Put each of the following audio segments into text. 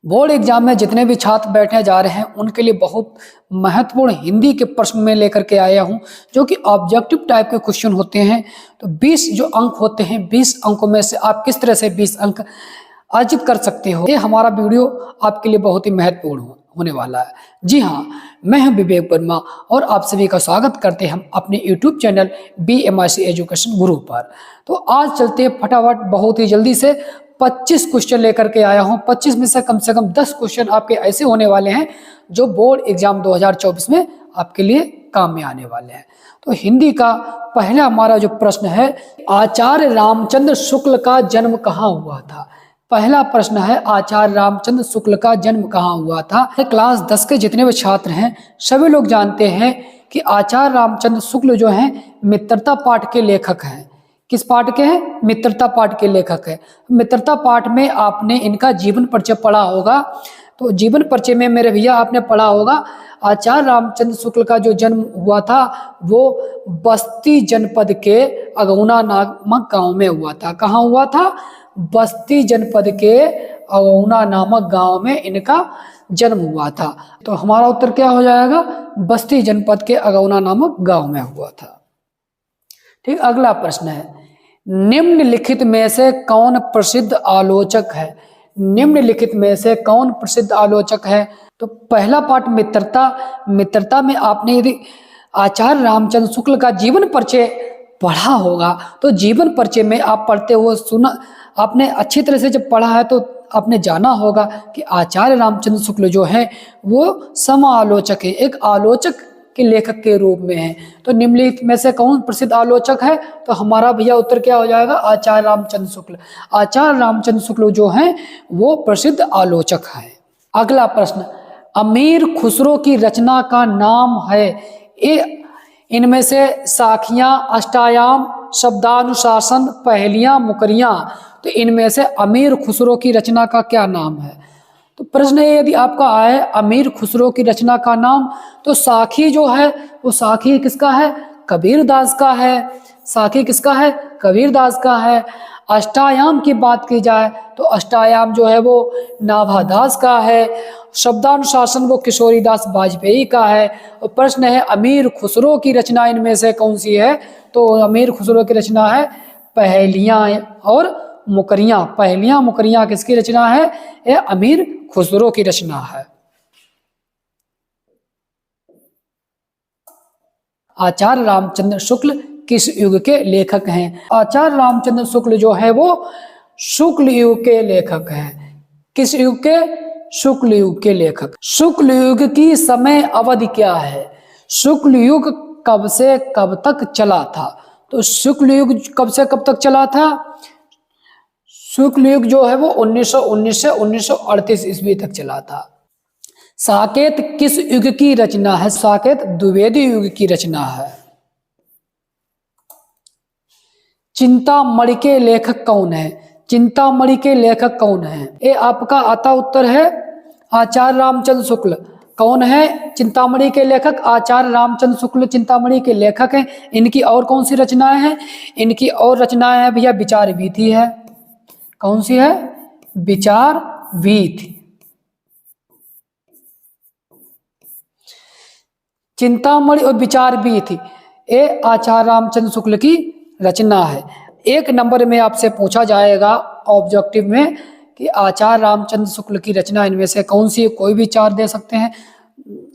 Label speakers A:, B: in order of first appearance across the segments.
A: Board exam में जितने भी छात्र बैठने जा रहे हैं उनके लिए बहुत महत्वपूर्ण हिंदी के प्रश्न में लेकर के आया हूं, जो कि ऑब्जेक्टिव टाइप के क्वेश्चन होते हैं। तो 20 जो अंक होते हैं, 20 अंकों में से आप किस तरह से 20 अंक अर्जित कर सकते हो, ये हमारा वीडियो आपके लिए बहुत ही महत्वपूर्ण होने वाला है। जी हाँ, मैं हूं विवेक वर्मा और आप सभी का स्वागत करते हैं हम अपने YouTube चैनल BMIC एजुकेशन गुरु पर। तो आज चलते हैं फटाफट, बहुत ही जल्दी से 25 क्वेश्चन लेकर के आया हूं। 25 में से कम 10 क्वेश्चन आपके ऐसे होने वाले हैं जो बोर्ड एग्जाम 2024 में आपके लिए काम में आने वाले हैं। तो हिंदी का पहला हमारा जो प्रश्न है, आचार्य रामचंद्र शुक्ल का जन्म कहाँ हुआ था। पहला प्रश्न है, आचार्य रामचंद्र शुक्ल का जन्म कहाँ हुआ था। क्लास 10 के जितने भी छात्र हैं सभी लोग जानते हैं कि आचार्य रामचंद्र शुक्ल जो हैं मित्रता पाठ के लेखक हैं। किस पाठ के हैं? मित्रता पाठ के लेखक है। मित्रता पाठ में आपने इनका जीवन परिचय पढ़ा होगा। तो जीवन परिचय में मेरे भैया आपने पढ़ा होगा, आचार्य रामचंद्र शुक्ल का जो जन्म हुआ था वो बस्ती जनपद के अगौना नामक गांव में हुआ था। कहाँ हुआ था? बस्ती जनपद के अगौना नामक गांव में इनका जन्म हुआ था। तो हमारा उत्तर क्या हो जाएगा? बस्ती जनपद के अगौना नामक गांव में हुआ था। ठीक, अगला प्रश्न है, निम्नलिखित में से कौन प्रसिद्ध आलोचक है। निम्नलिखित में से कौन प्रसिद्ध आलोचक है? तो पहला पाठ मित्रता में आपने यदि आचार्य रामचंद्र शुक्ल का जीवन परिचय पढ़ा होगा तो जीवन परिचय में आप पढ़ते हुए सुना, आपने अच्छी तरह से जब पढ़ा है तो आपने जाना होगा कि आचार्य रामचंद्र शुक्ल जो है वो समालोचक है, एक आलोचक के लेखक के रूप में है। तो निम्नलिखित में से कौन प्रसिद्ध आलोचक है? तो हमारा भैया उत्तर क्या हो जाएगा? आचार्य रामचंद्र शुक्ल। आचार्य रामचंद्र शुक्ल जो हैं वो प्रसिद्ध आलोचक है। अगला प्रश्न, अमीर खुसरो की रचना का नाम है। इनमें से साखियां, अष्टायाम, शब्दानुशासन, पहेलियां, मुकरियां। तो इनमें से अमीर खुसरो की रचना का क्या नाम है? तो प्रश्न है, यदि आपका आए अमीर खुसरो की रचना का नाम, तो साखी जो है वो साखी किसका है? कबीर दास का है। साखी किसका है? कबीर दास का है। अष्टायाम की बात की जाए तो अष्टायाम जो है वो नाभा दास का है। शब्दानुशासन वो किशोरी दास वाजपेयी का है। और प्रश्न है, अमीर खुसरो की रचना इनमें से कौन सी है? तो अमीर खुसरो की रचना है पहेलियां और मुकरियां। पहेलियां मुकरियां किसकी रचना है? ये अमीर खुसरो की रचना है। आचार्य रामचंद्र शुक्ल किस युग के लेखक हैं? आचार्य रामचंद्र शुक्ल जो है वो शुक्ल युग के लेखक हैं। किस युग के? शुक्ल युग के लेखक। शुक्ल युग की समय अवधि क्या है? शुक्ल युग कब से कब तक चला था? तो शुक्ल युग कब से कब तक चला था? शुक्ल युग जो है वो 1919 से 1938 ईस्वी तक चला था। साकेत किस युग की रचना है? साकेत द्विवेदी युग की रचना है। चिंतामणि के लेखक कौन है? चिंतामणि के लेखक कौन है? ये आपका आता उत्तर है आचार्य रामचंद्र शुक्ल। कौन है चिंतामणि के लेखक? आचार्य रामचंद्र शुक्ल चिंतामणि के लेखक हैं। इनकी और कौन सी रचनाएं हैं? इनकी और रचनाएं हैं भैया विचार वीथी है। कौन सी है? विचार वीथी। चिंतामणि और विचार वीथी ये आचार्य रामचंद्र शुक्ल की रचना है। एक नंबर में आपसे पूछा जाएगा ऑब्जेक्टिव में कि आचार्य रामचंद्र शुक्ल की रचना इनमें से कौन सी? कोई भी चार दे सकते हैं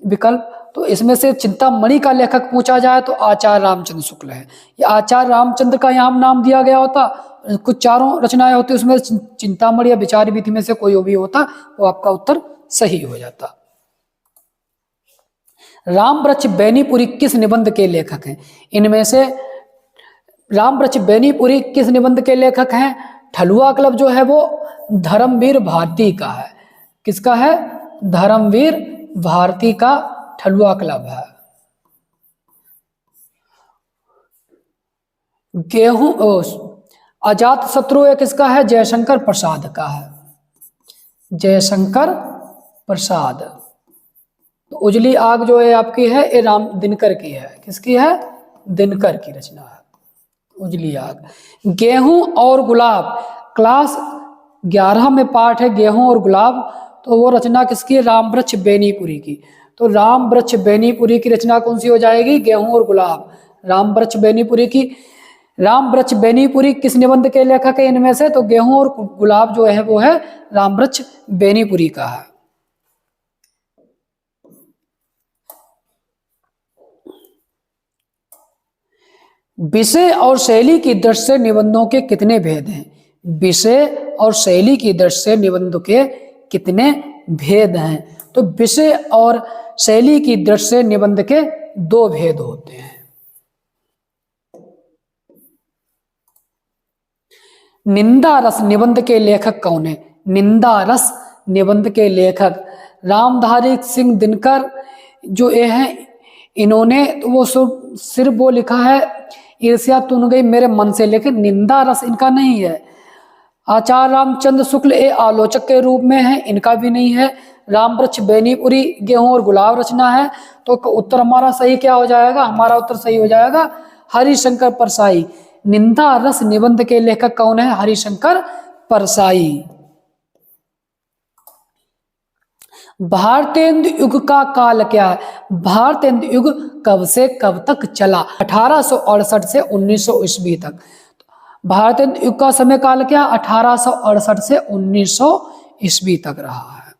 A: विकल्प। तो इसमें से चिंतामणि का लेखक पूछा जाए तो आचार्य रामचंद्र शुक्ल है। ये आचार्य रामचंद्र का यहाँ नाम दिया गया होता, कुछ चारों रचनाएं होती, उसमें चिंतामणि या विचार वीथी में से कोई भी होता वो आपका उत्तर सही हो जाता। रामवृक्ष बेनीपुरी किस निबंध के लेखक हैं? इनमें से रामवृक्ष बेनीपुरी किस निबंध के लेखक हैं? ठलुआ क्लब जो है वो धर्मवीर भारती का है। किसका है? धर्मवीर भारती का ठलुआ क्लब है। गेहूं अजात शत्रु है किसका है? जयशंकर प्रसाद का है। जयशंकर प्रसाद। तो उजली आग जो है आपकी है ये राम दिनकर की है। किसकी है? दिनकर की रचना है उजली आग। गेहूं और गुलाब, क्लास 11 में पाठ है गेहूं और गुलाब। तो वो रचना किसकी है? रामवृक्ष बेनीपुरी की। तो रामवृक्ष बेनीपुरी की रचना कौन सी हो जाएगी? गेहूं और गुलाब। रामवृक्ष बेनीपुरी की, रामवृक्ष बेनीपुरी किस निबंध के लेखक है इनमें से? तो गेहूं और गुलाब जो है वो है रामवृक्ष बेनीपुरी का है। विषय और शैली की दृष्टि से निबंधों के कितने भेद हैं? विषय और शैली की दृष्टि से निबंधों के कितने भेद हैं? तो विषय और शैली की दृष्टि से निबंध के 2 भेद होते हैं। निंदा रस निबंध के लेखक कौन है? निंदा रस निबंध के लेखक रामधारी सिंह दिनकर जो ये हैं, इन्होंने वो सिर्फ वो लिखा है ईर्ष्या तुन गई मेरे मन से, लेकिन निंदा रस इनका नहीं है। आचार्य रामचंद्र शुक्ल ये आलोचक के रूप में है, इनका भी नहीं है। रामवृक्ष बेनीपुरी गेहूं और गुलाब रचना है। तो उत्तर हमारा सही क्या हो जाएगा? हमारा उत्तर सही हो जाएगा हरिशंकर परसाई। निंदा रस निबंध के लेखक कौन है? हरिशंकर परसाई। भारतेंदु युग का काल क्या है? भारतेंदु युग कब से कब तक चला? 1868 से 1900 ईस्वी तक। भारतेंदु युग का समय काल क्या? 1868 से 1900 ईस्वी तक रहा है।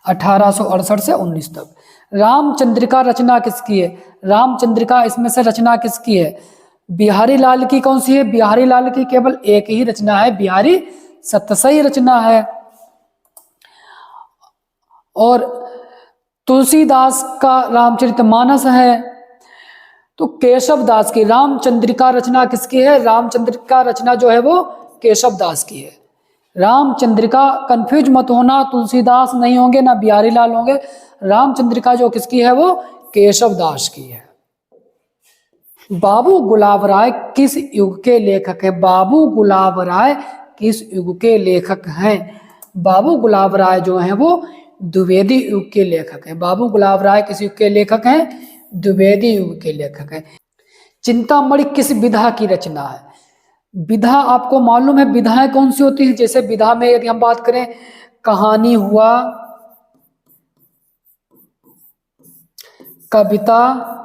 A: 1868 से 19 तक। रामचंद्रिका रचना किसकी है? रामचंद्रिका इसमें से रचना किसकी है? बिहारी लाल की। कौन सी है? बिहारी लाल की केवल एक ही रचना है, बिहारी सतसई रचना है। और तुलसीदास का रामचरितमानस है। तो केशव दास की रामचंद्रिका रचना किसकी है? रामचंद्रिका रचना जो है वो केशव दास की है। रामचंद्रिका, कंफ्यूज मत होना, तुलसीदास नहीं होंगे ना बिहारी लाल होंगे। रामचंद्रिका जो किसकी है वो केशव दास की है। बाबू गुलाब राय किस युग के लेखक हैं? बाबू गुलाब राय किस युग के लेखक हैं? बाबू गुलाब राय जो हैं वो द्विवेदी युग के लेखक हैं। बाबू गुलाब राय किस युग के लेखक हैं? द्विवेदी युग के लेखक हैं। चिंतामणि किस विधा की रचना है? विधा आपको मालूम है विधाएं कौन सी होती हैं? जैसे विधा में यदि हम बात करें, कहानी हुआ, कविता,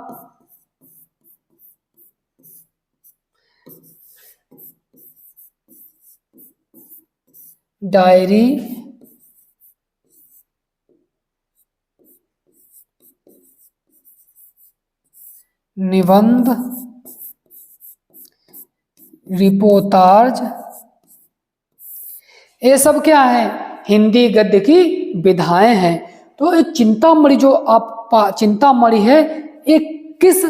A: डायरी, निबंध, रिपोर्टाज, ये सब क्या है? हिंदी गद्य की विधाएं हैं। तो ये चिंतामणि जो आप चिंतामणि है, ये किस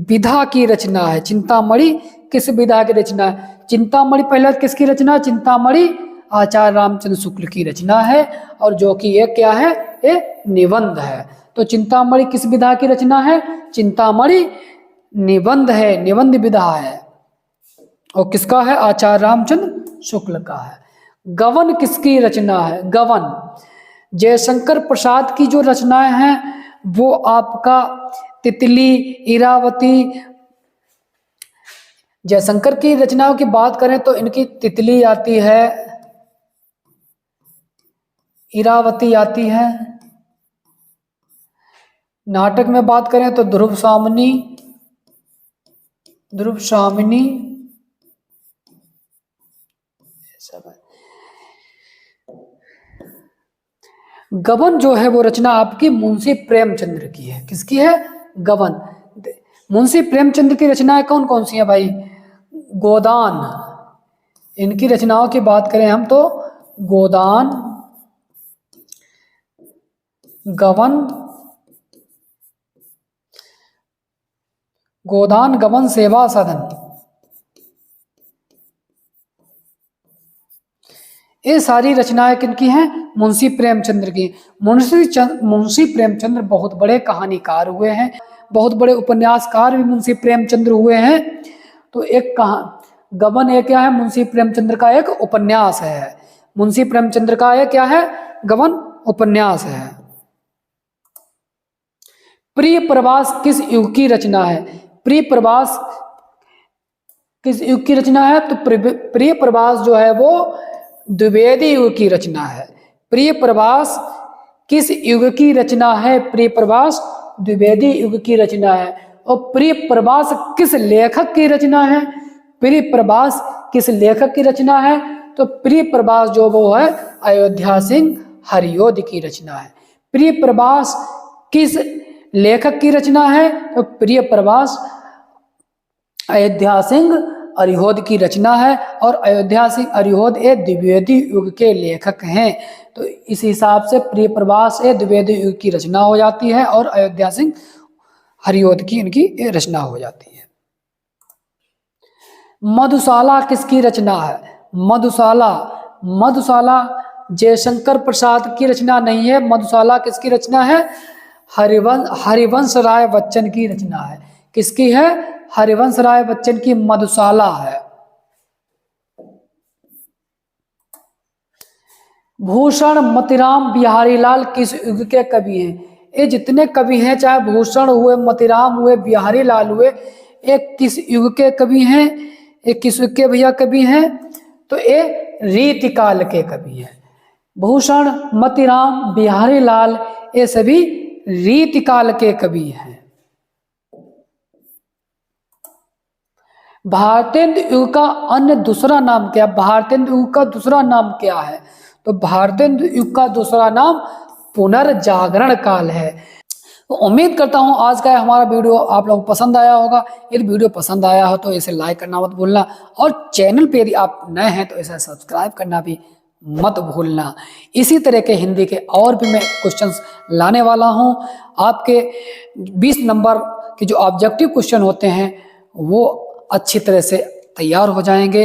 A: विधा की रचना है? चिंतामणि किस विधा की रचना है? चिंतामणि पहले किसकी रचना है? चिंतामणि आचार्य रामचंद्र शुक्ल की रचना है, और जो कि ये क्या है? ये निबंध है। तो चिंतामणि किस विधा की रचना है? चिंतामणि निबंध है, निबंध विधा है। और किसका है? आचार्य रामचंद्र शुक्ल का है। गवन किसकी रचना है? गवन जयशंकर प्रसाद की जो रचनाएं हैं वो आपका तितली, इरावती, जयशंकर की रचनाओं की बात करें तो इनकी तितली आती है, इरावती आती है। नाटक में बात करें तो ध्रुव सामनी, ध्रुव सामिनी सब है। गबन जो है वो रचना आपकी मुंशी प्रेमचंद्र की है। किसकी है? गबन। मुंशी प्रेमचंद्र की रचनाएं कौन कौन सी हैं भाई? गोदान, इनकी रचनाओं की बात करें हम तो गोदान, गबन, गोदान, गबन, सेवा सदन, ये सारी रचनाएं किनकी हैं? मुंशी प्रेमचंद्र की। मुंशी प्रेमचंद्र बहुत बड़े कहानीकार हुए हैं, बहुत बड़े उपन्यासकार भी मुंशी प्रेमचंद्र हुए हैं। तो एक गबन ये क्या है? मुंशी प्रेमचंद्र का एक उपन्यास है। मुंशी प्रेमचंद्र का ये क्या है? गबन उपन्यास है। प्रिय प्रवास किस युग की रचना है? प्रिय प्रवास किस युग की रचना है? तो प्रिय प्रवास जो है वो द्विवेदी युग की रचना है। प्रिय प्रवास किस युग की रचना है? प्रिय प्रवास द्विवेदी युग की रचना है। और प्रिय प्रवास किस लेखक की रचना है? प्रिय प्रवास किस लेखक की रचना है? तो प्रिय प्रवास जो वो है अयोध्या सिंह हरियोध की रचना है। प्रिय प्रवास किस लेखक की रचना है? तो प्रिय प्रवास अयोध्या सिंह हरियोध की रचना है। और अयोध्या सिंह हरियोध एक द्विवेदी युग के लेखक हैं। तो इस हिसाब से प्रिय प्रवास एक द्विवेदी युग की रचना हो जाती है और अयोध्या सिंह हरियोध की इनकी रचना हो जाती है। मधुशाला किसकी रचना है? मधुशाला जयशंकर प्रसाद की रचना नहीं है। मधुशाला किसकी रचना है? हरिवंश राय बच्चन की रचना है। किसकी है? हरिवंश राय बच्चन की मधुशाला है। भूषण मोतीराम बिहारी लाल किस युग के कवि हैं? ये जितने कवि हैं, चाहे भूषण हुए, मोतीराम हुए, बिहारी लाल हुए, एक किस युग के कवि हैं? एक किस युग के भैया कवि हैं? तो ये रीतिकाल के कवि हैं। भूषण, मोतीराम, बिहारी लाल ये सभी रीतिकाल के कवि हैं। भारतेंदु युग का अन्य दूसरा नाम क्या? भारतेंदु युग का दूसरा नाम क्या है? तो भारतेंदु युग का दूसरा नाम पुनर्जागरण काल है। तो उम्मीद करता हूं आज का हमारा वीडियो आप लोगों को पसंद आया होगा। यदि वीडियो पसंद आया हो तो इसे लाइक करना मत भूलना, और चैनल पे यदि आप नए हैं तो इसे सब्सक्राइब करना भी मत भूलना। इसी तरह के हिंदी के और भी मैं क्वेश्चंस लाने वाला हूं। आपके 20 नंबर के जो ऑब्जेक्टिव क्वेश्चन होते हैं वो अच्छी तरह से तैयार हो जाएंगे।